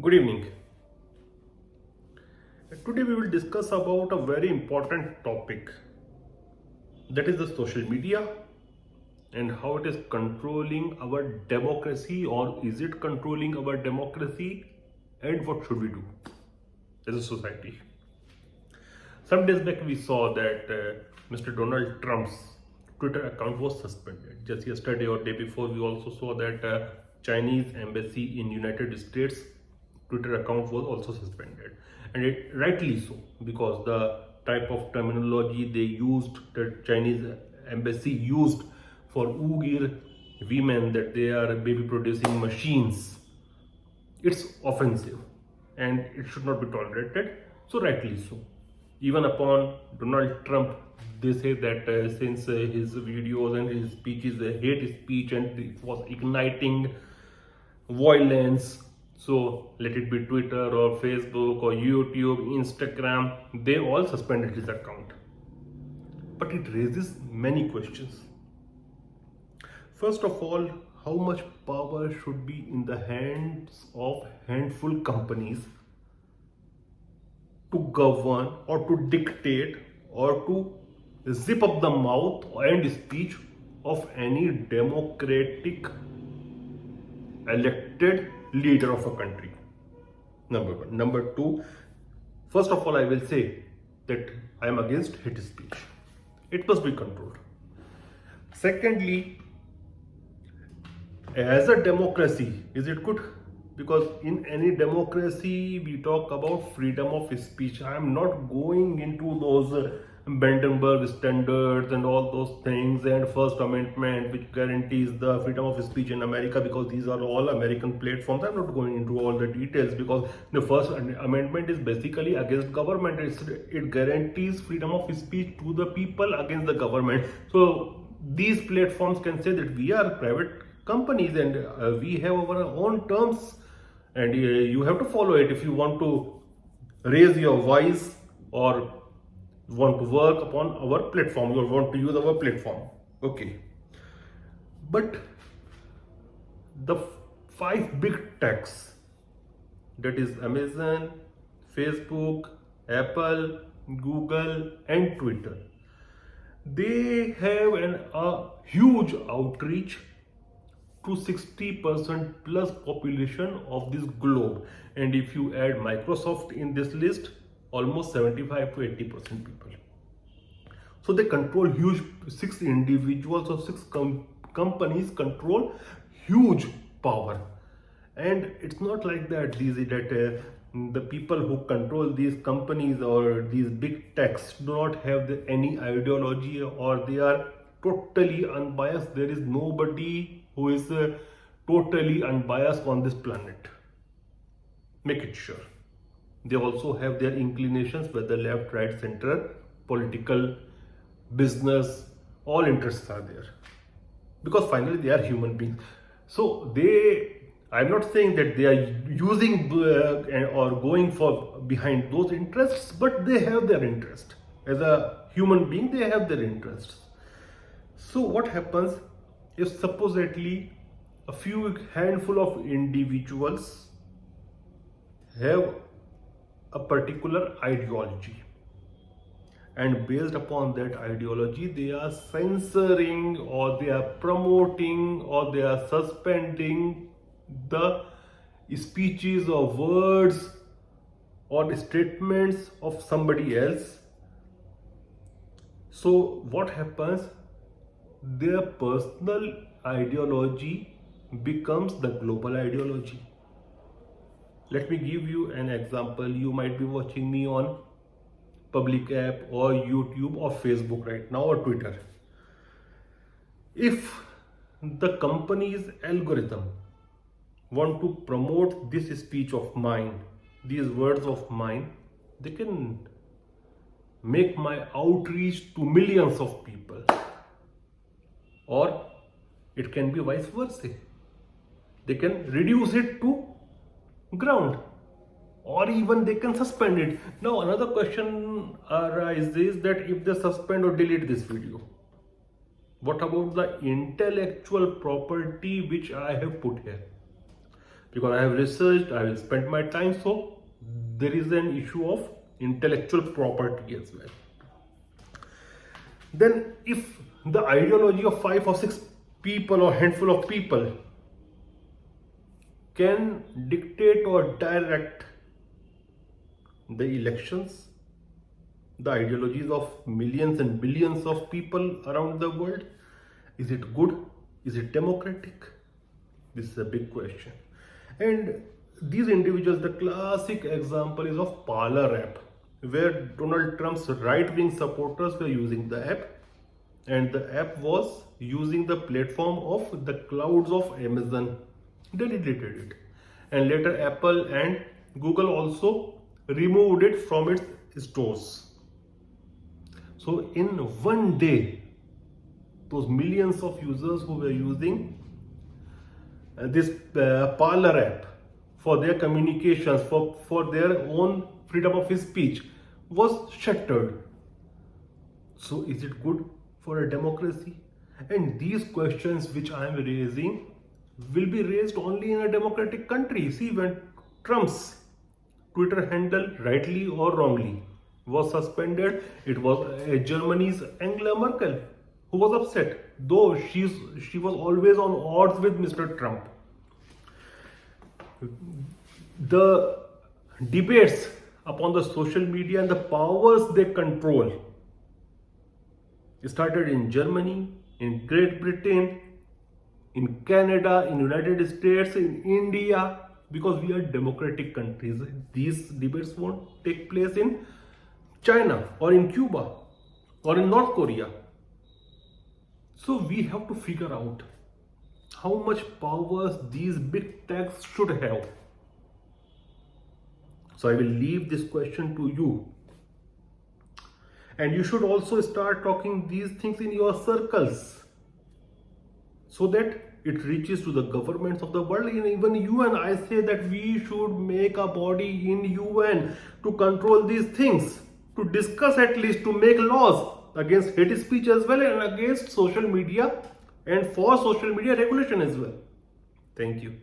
Good evening. Today we will discuss about a very important topic, that is the social media and how it is controlling our democracy, or is it controlling our democracy, and what should we do as a society. Some days back we saw that Mr. Donald Trump's Twitter account was suspended. Just yesterday or day before we also saw that Chinese embassy in United States Twitter account was also suspended, and it rightly so, because the type of terminology they used, the Chinese embassy used for Uyghur women, that they are baby producing machines, it's offensive and it should not be tolerated. So rightly so. Even upon Donald Trump, they say that since his videos and his speech is a hate speech and it was igniting violence, so let it be Twitter or Facebook or YouTube, Instagram, they all suspended his account. But it raises many questions. First of all, how much power should be in the hands of handful companies to govern or to dictate or to zip up the mouth and speech of any democratic elected leader of a country? Number one. Number two, first of all, I will say that I am against hate speech. It must be controlled. Secondly, as a democracy, is it good? Because in any democracy, we talk about freedom of speech. I am not going into those Brandenburg standards and all those things and First Amendment, which guarantees the freedom of speech in America, because these are all American platforms. I'm not going into all the details, because the First Amendment is basically against government. It guarantees freedom of speech to the people against the government. So these platforms can say that we are private companies and we have our own terms, and you have to follow it if you want to raise your voice or want to work upon our platform, or want to use our platform. Okay. But the five big techs, that is Amazon, Facebook, Apple, Google, and Twitter, they have a huge outreach to 60% plus population of this globe, and if you add Microsoft in this list, almost 75 to 80% people. So they control huge, six individuals or six companies control huge power. And it's not like that the people who control these companies or these big techs do not have any ideology, or they are totally unbiased. There is nobody who is totally unbiased on this planet. Make it sure. They also have their inclinations, whether left, right, center, political, business, all interests are there. Because finally they are human beings. So I'm not saying that they are using or going for behind those interests, but they have their interest. As a human being, they have their interests. So what happens if supposedly a few handful of individuals have a particular ideology, and based upon that ideology they are censoring, or they are promoting, or they are suspending the speeches or words or statements of somebody else? So what happens? Their personal ideology becomes the global ideology. Let me give you an example. You might be watching me on public app or YouTube or Facebook right now, or Twitter. If the company's algorithm want to promote this speech of mine, these words of mine, they can make my outreach to millions of people, or it can be vice versa. They can reduce it to ground, or even they can suspend it. Now another question arises, that if they suspend or delete this video, what about the intellectual property which I have put here? because I have researched, I have spent my time, so there is an issue of intellectual property as well. Then if the ideology of 5 or 6 people or handful of people can dictate or direct the elections, the ideologies of millions and billions of people around the world, is it good? Is it democratic? This is a big question. And these individuals, the classic example is of Parler app, where Donald Trump's right-wing supporters were using the app, and the app was using the platform of the clouds of Amazon. They deleted it, and later Apple and Google also removed it from its stores. So in one day, those millions of users who were using this Parler app for their communications, for their own freedom of speech, was shattered. So is it good for a democracy? And these questions which I am raising will be raised only in a democratic country. See, when Trump's Twitter handle, rightly or wrongly, was suspended, it was Germany's Angela Merkel who was upset, though she was always on odds with Mr. Trump. The debates upon the social media and the powers they control started in Germany, in Great Britain, in Canada, in United States, in India, because we are democratic countries. These debates won't take place in China or in Cuba or in North Korea. So we have to figure out how much powers these big techs should have. So I will leave this question to you. And you should also start talking these things in your circles, so that it reaches to the governments of the world. And even UN, I say that we should make a body in UN to control these things, to discuss, at least to make laws against hate speech as well, and against social media, and for social media regulation as well. Thank you.